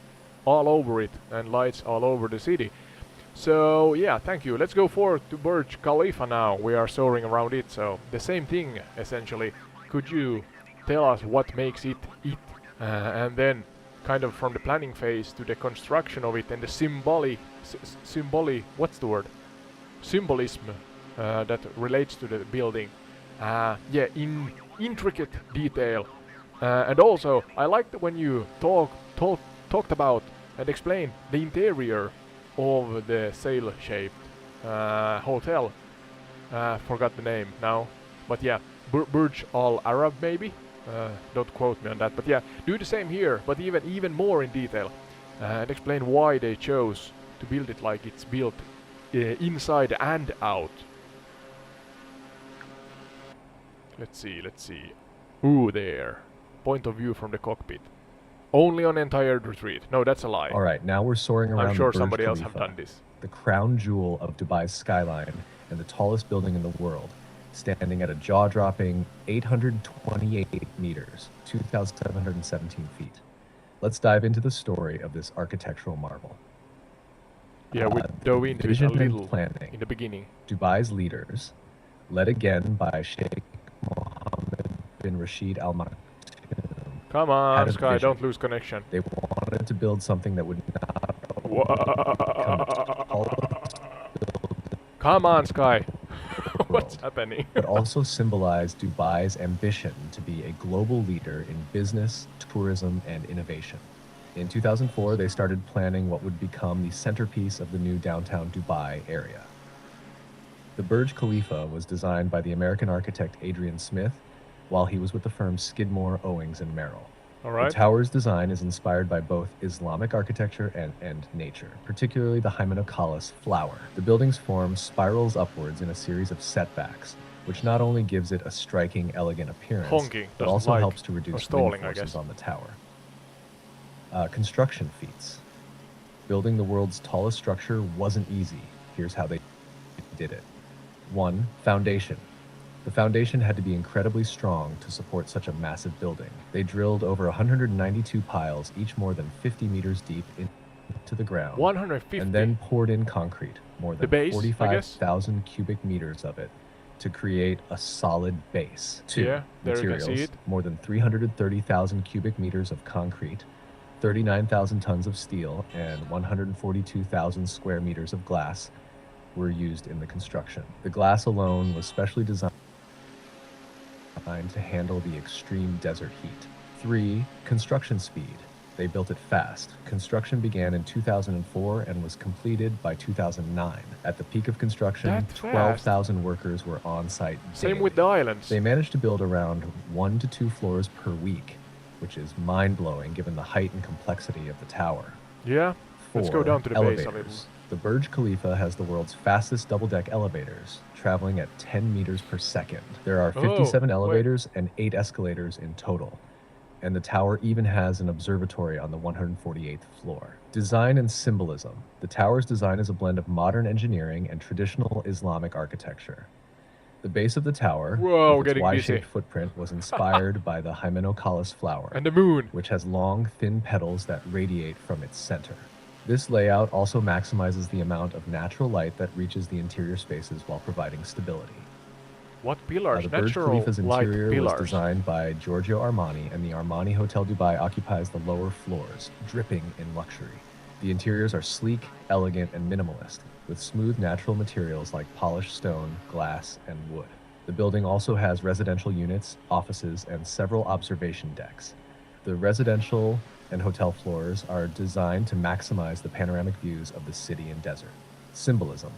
all over it and lights all over the city. So yeah, thank you. Let's go forward to Burj Khalifa now. We are soaring around it, so the same thing essentially. Could you tell us what makes it it? And then kind of from the planning phase to the construction of it and the what's the word? Symbolism that relates to the building. Yeah, in intricate detail. And also, I liked when you talked about and explained the interior of the sail-shaped hotel. Forgot the name now, but yeah, Burj Al Arab maybe. Don't quote me on that, but yeah, do the same here, but even more in detail, and explain why they chose to build it like it's built inside and out. Let's see. Ooh, there. Point of view from the cockpit. Only on entire retreat. No, that's a lie. All right, now we're soaring around I'm sure the Burj somebody else Khalifa, have done this. the crown jewel of Dubai's skyline and the tallest building in the world, standing at a jaw-dropping 828 meters, 2,717 feet. Let's dive into the story of this architectural marvel. Yeah, we dove into it a vision and little planning. in the beginning. Dubai's leaders, led again by Sheikh Mohammed bin Rashid Al Maktoum, Come had on, a Sky, vision. don't lose connection. They wanted to build something that would not only become the tallest Come on, Sky. world, What's happening? but also symbolize Dubai's ambition to be a global leader in business, tourism, and innovation. In 2004, they started planning what would become the centerpiece of the new downtown Dubai area. The Burj Khalifa was designed by the American architect Adrian Smith while he was with the firm Skidmore, Owings & Merrill. All right. The tower's design is inspired by both Islamic architecture and nature, particularly the Hymenocallis flower. The building's form spirals upwards in a series of setbacks, which not only gives it a striking, elegant appearance, Honking but doesn't also like, helps to or reduce stalling, wind I forces guess. on the tower. Construction feats. Building the world's tallest structure wasn't easy. Here's how they did it. 1. Foundation. The foundation had to be incredibly strong to support such a massive building. They drilled over 192 piles, each more than 50 meters deep into the ground, 150. and then poured in concrete, more The than base, I guess? 45,000 cubic meters of it, to create a solid base. 2. Yeah, there you can Materials. see it. More than 330,000 cubic meters of concrete, 39,000 tons of steel, and 142,000 square meters of glass were used in the construction. The glass alone was specially designed to handle the extreme desert heat. 3. Construction speed. They built it fast. Construction began in 2004 and was completed by 2009. At the peak of construction, That's fast. 12,000 workers were on site Same daily. with the islands. They managed to build around 1 to 2 floors per week, which is mind-blowing given the height and complexity of the tower. Yeah. 4. Let's go down to the base a little. Elevators. The Burj Khalifa has the world's fastest double-deck elevators, traveling at 10 meters per second. There are 57 elevators and 8 escalators in total. And the tower even has an observatory on the 148th floor. Design and symbolism. The tower's design is a blend of modern engineering and traditional Islamic architecture. The base of the tower, with its Y-shaped footprint, was inspired by the hymenocallis flower, and the moon, which has long, thin petals that radiate from its center. This layout also maximizes the amount of natural light that reaches the interior spaces while providing stability. What pillars? The Burj Khalifa's interior was designed by Giorgio Armani, and the Armani Hotel Dubai occupies the lower floors, dripping in luxury. The interiors are sleek, elegant, and minimalist, with smooth natural materials like polished stone, glass, and wood. The building also has residential units, offices, and several observation decks. The residential and hotel floors are designed to maximize the panoramic views of the city and desert. Symbolism.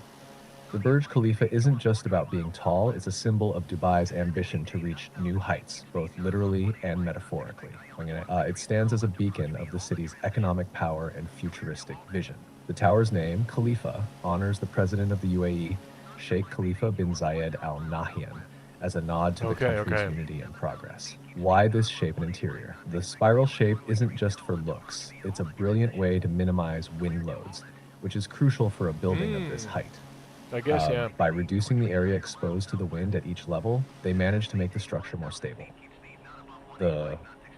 The Burj Khalifa isn't just about being tall, it's a symbol of Dubai's ambition to reach new heights, both literally and metaphorically. It stands as a beacon of the city's economic power and futuristic vision. The tower's name, Khalifa, honors the president of the UAE, Sheikh Khalifa bin Zayed Al Nahyan, as a nod to the country's unity and progress. Why this shape and interior? The spiral shape isn't just for looks. It's a brilliant way to minimize wind loads, which is crucial for a building of this height. I guess, yeah. By reducing the area exposed to the wind at each level, they managed to make the structure more stable. The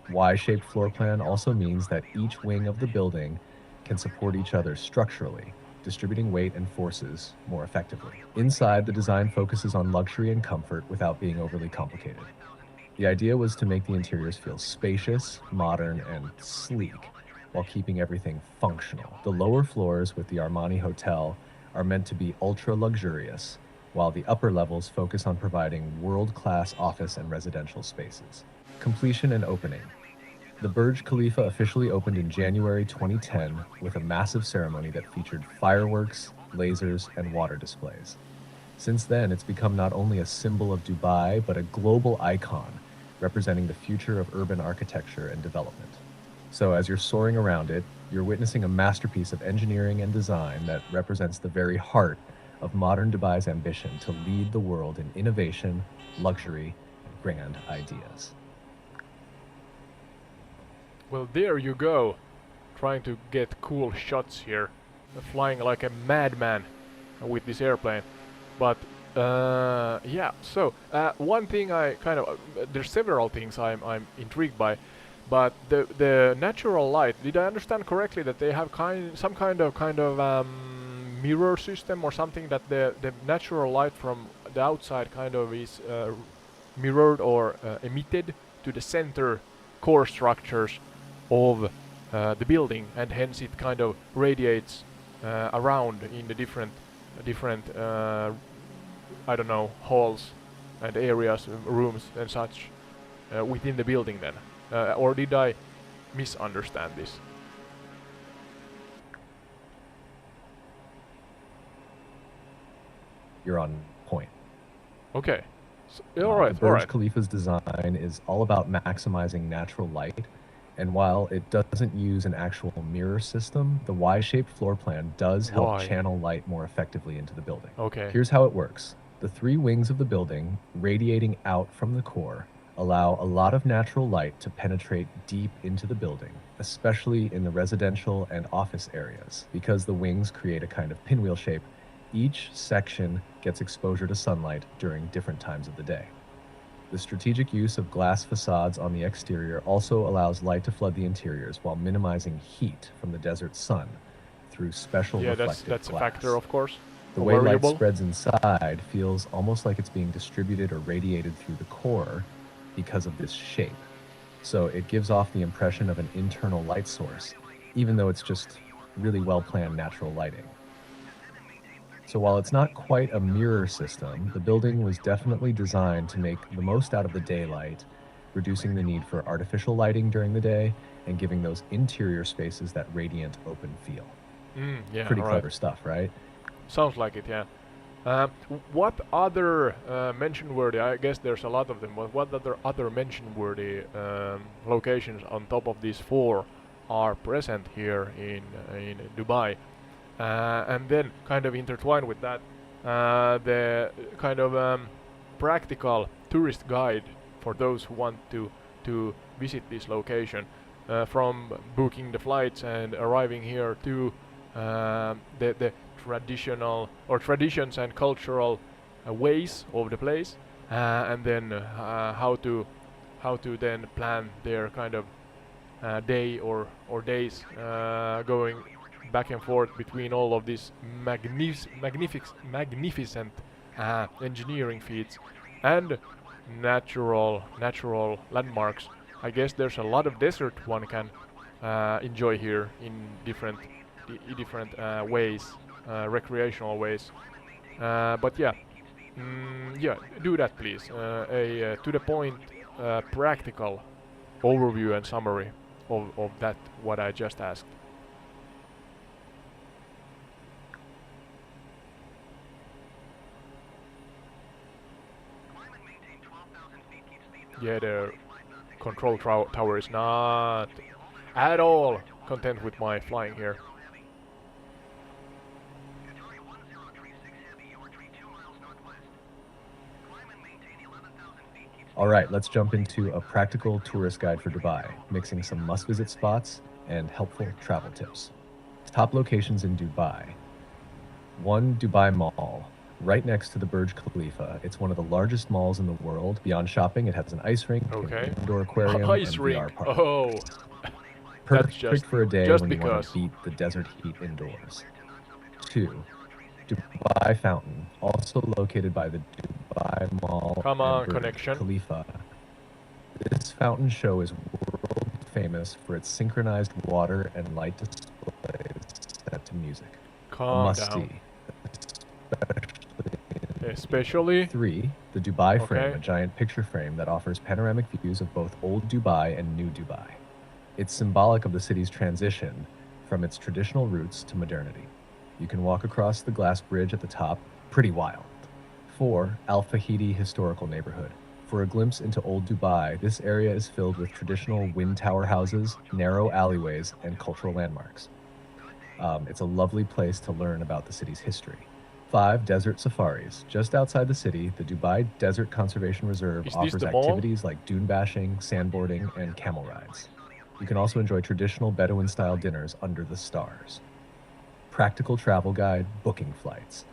Y-shaped floor plan also means that each wing of the building can support each other structurally, distributing weight and forces more effectively. Inside, the design focuses on luxury and comfort without being overly complicated. The idea was to make the interiors feel spacious, modern, and sleek, while keeping everything functional. The lower floors with the Armani Hotel are meant to be ultra-luxurious, while the upper levels focus on providing world-class office and residential spaces. Completion and opening. The Burj Khalifa officially opened in January 2010 with a massive ceremony that featured fireworks, lasers, and water displays. Since then, it's become not only a symbol of Dubai, but a global icon representing the future of urban architecture and development. So as you're soaring around it, you're witnessing a masterpiece of engineering and design that represents the very heart of modern Dubai's ambition to lead the world in innovation, luxury, and grand ideas. Well, there you go, trying to get cool shots here, flying like a madman with this airplane. But yeah, so one thing I kind of there's several things I'm intrigued by, but the natural light. Did I understand correctly that they have some kind of mirror system or something, that the natural light from the outside kind of is mirrored or emitted to the center core structures of the building, and hence it kind of radiates around in the different I don't know, halls and areas, rooms and such within the building then, or did I misunderstand this? You're on point. Okay. All right. The Burj Khalifa's design is all about maximizing natural light, and while it doesn't use an actual mirror system, the Y-shaped floor plan does help channel light more effectively into the building. Okay. Here's how it works. The 3 wings of the building, radiating out from the core, allow a lot of natural light to penetrate deep into the building, especially in the residential and office areas. Because the wings create a kind of pinwheel shape, each section gets exposure to sunlight during different times of the day. The strategic use of glass facades on the exterior also allows light to flood the interiors while minimizing heat from the desert sun through special reflective that's glass. A factor, of course. The way light spreads inside feels almost like it's being distributed or radiated through the core because of this shape. So it gives off the impression of an internal light source, even though it's just really well-planned natural lighting. So while it's not quite a mirror system, the building was definitely designed to make the most out of the daylight, reducing the need for artificial lighting during the day and giving those interior spaces that radiant open feel. Yeah, pretty clever stuff, right? Sounds like it, yeah. What other mention-worthy, I guess there's a lot of them, but what other mention-worthy locations on top of these 4 are present here in Dubai? And then kind of intertwined with that, the kind of practical tourist guide for those who want to visit this location, from booking the flights and arriving here to the traditional or traditions and cultural ways of the place, and then how to then plan their kind of day or days, going back and forth between all of these magnificent engineering feats and natural landmarks. I guess there's a lot of desert one can enjoy here in different ways, recreational ways. But yeah, yeah, do that please. A to the point, practical overview and summary of that what I just asked. Yeah, the control tower is not at all content with my flying here. All right, let's jump into a practical tourist guide for Dubai, mixing some must-visit spots and helpful travel tips. Top locations in Dubai. 1. Dubai Mall, right next to the Burj Khalifa. It's one of the largest malls in the world. Beyond shopping, it has an ice rink, Okay. an indoor aquarium, Ice and rink. VR park. Oh, Perfect for a day just when you want because. to beat the desert heat indoors. 2. Dubai Fountain, also located by the Dubai Mall Come and on, Burj connection. Khalifa. This fountain show is world famous for its synchronized water and light displays set to music. A Calm must-see. down. Especially 3. The Dubai Frame, Okay. a giant picture frame that offers panoramic views of both old Dubai and new Dubai. It's symbolic of the city's transition from its traditional roots to modernity. You can walk across the glass bridge at the top, pretty wild. 4. Al Fahidi Historical Neighborhood. For a glimpse into old Dubai, this area is filled with traditional wind tower houses, narrow alleyways, and cultural landmarks. It's a lovely place to learn about the city's history. 5. Desert safaris. Just outside the city, the Dubai Desert Conservation Reserve Is this offers the mall? activities like dune bashing, sandboarding, and camel rides. You can also enjoy traditional Bedouin-style dinners under the stars. Practical travel guide, booking flights.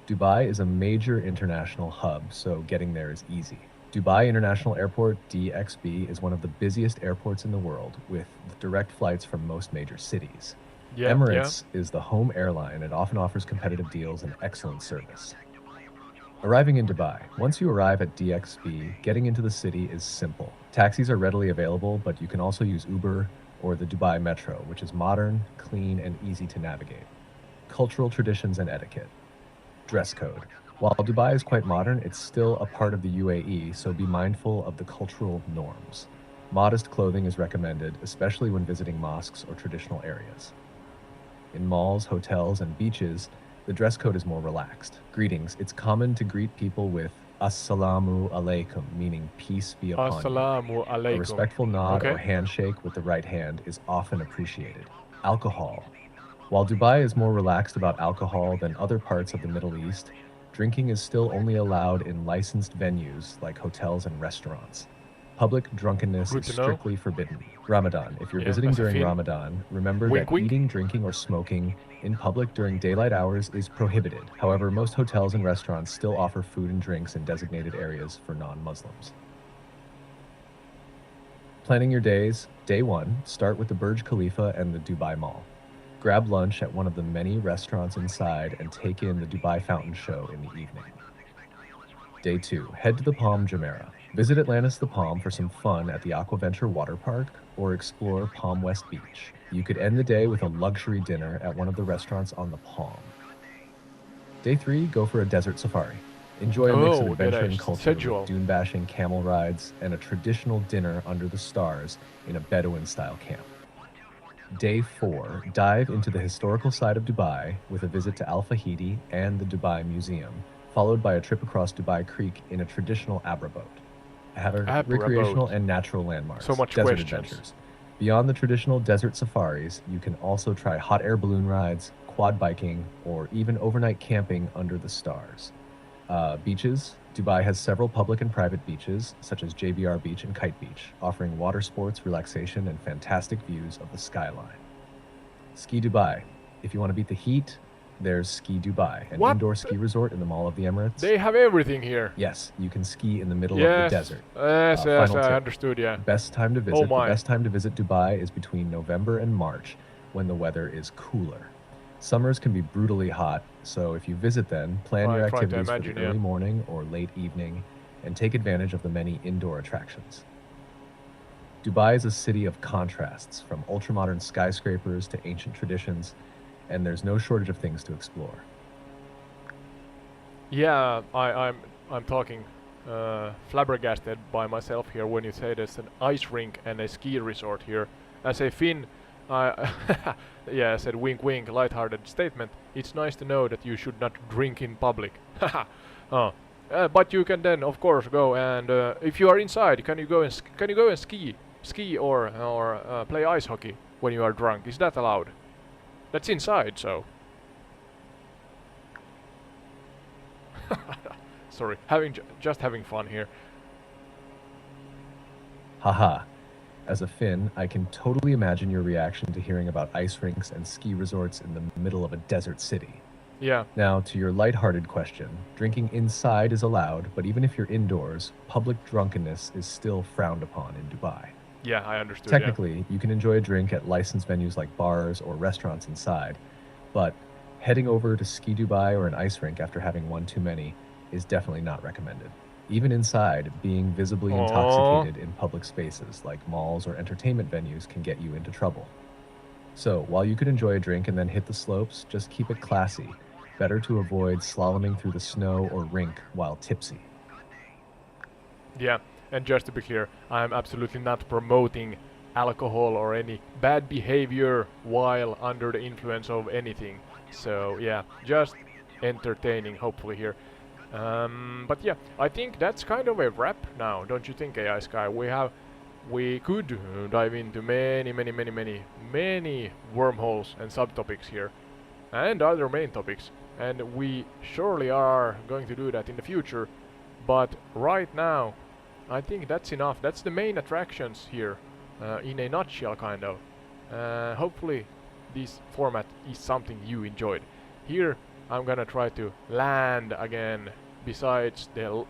Dubai is a major international hub, so getting there is easy. Dubai International Airport, DXB, is one of the busiest airports in the world, with direct flights from most major cities. yeah, Emirates is the home airline and often offers competitive deals and excellent service. Arriving in Dubai. Once you arrive at DXB, getting into the city is simple. Taxis are readily available, but you can also use Uber or the Dubai Metro, which is modern, clean, and easy to navigate. Cultural traditions and etiquette. Dress code. While Dubai is quite modern, it's still a part of the UAE, so be mindful of the cultural norms. Modest clothing is recommended, especially when visiting mosques or traditional areas. In malls, hotels, and beaches, the dress code is more relaxed. Greetings. It's common to greet people with Assalamu alaikum, meaning peace be upon you. Assalamu A alaikum. respectful nod Okay. or handshake with the right hand is often appreciated. Alcohol. While Dubai is more relaxed about alcohol than other parts of the Middle East, drinking is still only allowed in licensed venues like hotels and restaurants. Public drunkenness Good is to know. strictly forbidden. Ramadan. If you're Yeah, visiting that's a during fin. Ramadan, remember Wink, that wink. eating, drinking, or smoking in public during daylight hours is prohibited. However, most hotels and restaurants still offer food and drinks in designated areas for non-Muslims. Planning your days. Day 1, start with the Burj Khalifa and the Dubai Mall. Grab lunch at one of the many restaurants inside and take in the Dubai Fountain Show in the evening. Day 2, head to the Palm Jumeirah. Visit Atlantis the Palm for some fun at the Aquaventure Water Park or explore Palm West Beach. You could end the day with a luxury dinner at one of the restaurants on the Palm. Day 3, go for a desert safari. Enjoy a mix of Oh, adventure get a and culture schedule. with dune bashing, camel rides, and a traditional dinner under the stars in a Bedouin-style camp. Day 4, dive into the historical side of Dubai with a visit to Al Fahidi and the Dubai Museum, followed by a trip across Dubai Creek in a traditional Abra boat. Abra Recreational boat. and natural landmarks. So much desert questions. adventures. Beyond the traditional desert safaris, you can also try hot air balloon rides, quad biking, or even overnight camping under the stars. Beaches. Dubai has several public and private beaches, such as JBR Beach and Kite Beach, offering water sports, relaxation, and fantastic views of the skyline. Ski Dubai. If you want to beat the heat, there's Ski Dubai, an What? indoor ski resort in the Mall of the Emirates. They have everything here. Yes, you can ski in the middle of Yes. the desert. Yes, Final I tip. understood, yeah. Best time to visit. Oh The my. best time to visit Dubai is between November and March, when the weather is cooler. Summers can be brutally hot, so if you visit then, plan your I'm trying to activities imagine, for the yeah. early morning or late evening, and take advantage of the many indoor attractions. Dubai is a city of contrasts, from ultramodern skyscrapers to ancient traditions, and there's no shortage of things to explore. Yeah, I'm talking flabbergasted by myself here when you say there's an ice rink and a ski resort here. As a Finn, I yeah, I said wink wink, light-hearted statement. It's nice to know that you should not drink in public. Haha. But you can then, of course, go and if you are inside, can you go and ski or play ice hockey when you are drunk? Is that allowed? That's inside, so. Sorry, just having fun here. Haha. As a Finn, I can totally imagine your reaction to hearing about ice rinks and ski resorts in the middle of a desert city. Yeah. Now, to your lighthearted question, drinking inside is allowed, but even if you're indoors, public drunkenness is still frowned upon in Dubai. Yeah, I understood. Technically, you can enjoy a drink at licensed venues like bars or restaurants inside, but heading over to Ski Dubai or an ice rink after having one too many is definitely not recommended. Even inside, being visibly Aww. intoxicated in public spaces like malls or entertainment venues can get you into trouble. So, while you could enjoy a drink and then hit the slopes, just keep it classy. Better to avoid slaloming through the snow or rink while tipsy. Yeah, and just to be clear, I'm absolutely not promoting alcohol or any bad behavior while under the influence of anything. So yeah, just entertaining, hopefully here. But yeah, I think that's kind of a wrap now, don't you think, AI Sky? We could dive into many wormholes and subtopics here, and other main topics, and we surely are going to do that in the future. But right now, I think that's enough. That's the main attractions here, in a nutshell, kind of. Hopefully, this format is something you enjoyed. Here, I'm gonna try to land again. Besides the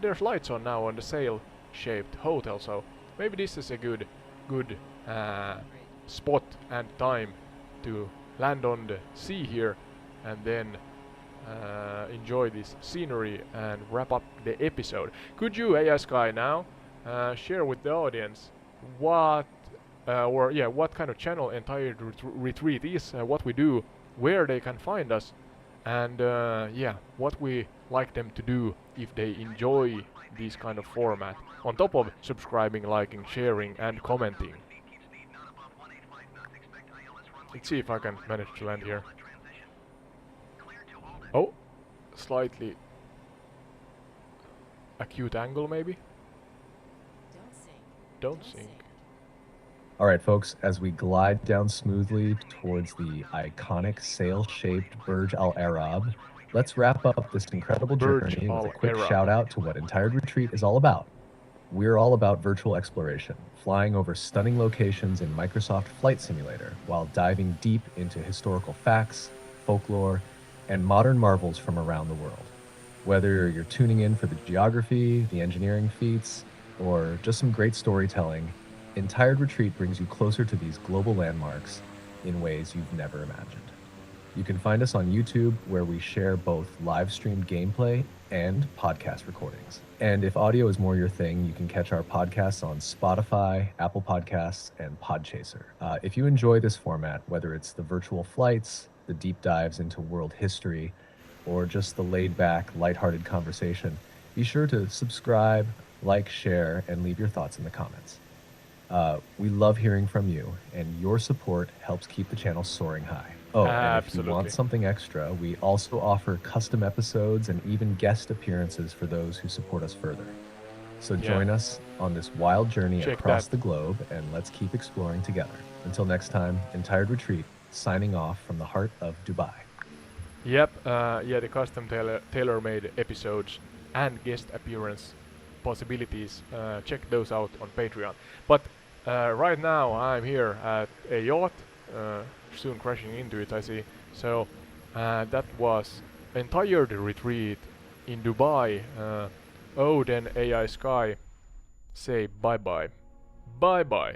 there's lights on now on the sail-shaped hotel, so maybe this is a good spot and time to land on the sea here, and then enjoy this scenery and wrap up the episode. Could you, AI Sky, now share with the audience what kind of channel Entire Retreat is, what we do, where they can find us, and what we like them to do if they enjoy this kind of format, on top of subscribing, liking, sharing, and commenting. Let's see if I can manage to land here. Oh, slightly acute angle maybe? Don't sink. All right, folks, as we glide down smoothly towards the iconic sail-shaped Burj Al Arab, let's wrap up this incredible Burj journey with a Al quick Arab. shout out to what Entire Retreat is all about. We're all about virtual exploration, flying over stunning locations in Microsoft Flight Simulator while diving deep into historical facts, folklore, and modern marvels from around the world. Whether you're tuning in for the geography, the engineering feats, or just some great storytelling, Entire Retreat brings you closer to these global landmarks in ways you've never imagined. You can find us on YouTube, where we share both live-streamed gameplay and podcast recordings. And if audio is more your thing, you can catch our podcasts on Spotify, Apple Podcasts, and Podchaser. If you enjoy this format, whether it's the virtual flights, the deep dives into world history, or just the laid-back, lighthearted conversation, be sure to subscribe, like, share, and leave your thoughts in the comments. We love hearing from you, and your support helps keep the channel soaring high. Oh, and if you want something extra, we also offer custom episodes and even guest appearances for those who support us further. So join us on this wild journey across the globe, and let's keep exploring together. Until next time, Entire Retreat, signing off from the heart of Dubai. Yep, yeah, the custom tailor-made episodes and guest appearance possibilities, check those out on Patreon. But right now I'm here at a yacht, soon crashing into it, I see. So that was entire the retreat in Dubai. Oh, then AI Sky, say bye bye. Bye bye.